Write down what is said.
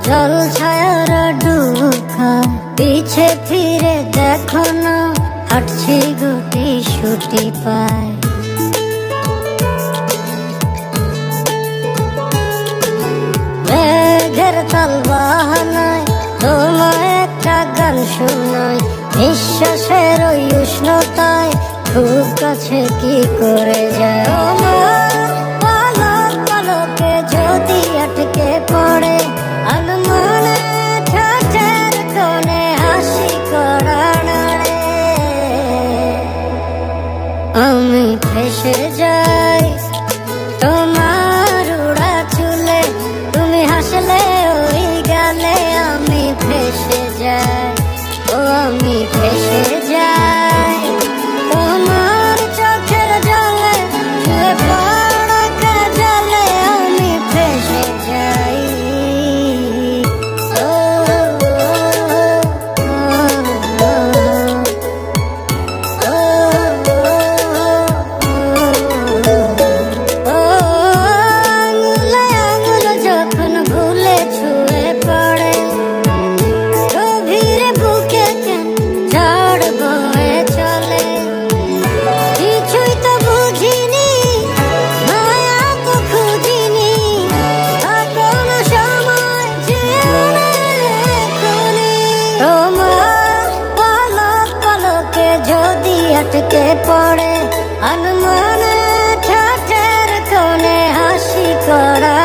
জল ছায়ার ডুখা পিছে ফিরে দেখো না, হাঁটছি গুটি সুটি পায়। মেঘের তাল বাহানায় তোমায় একটা গান শোনায়, নিঃশ্বাসের ওই উষ্ণতায় খুব কাছে কি করে যায়। পালক পালকে যদি আটকে পড়ে আনমনে ঠাটের কোণে হাসি করা নাড়ে, আমি ফেসে যাই তোমার উড়া চুলে, তুমি হাসলে ওই গালে আমি ফেসে যাই, ও আমি ফেসে যাই তোমার চোখের জলে, ছুঁয়ে পড়া কাজলে আমি ফেসে যাই। আটকে পড়ে আনমনে ঠাটের কোণে হাসি করা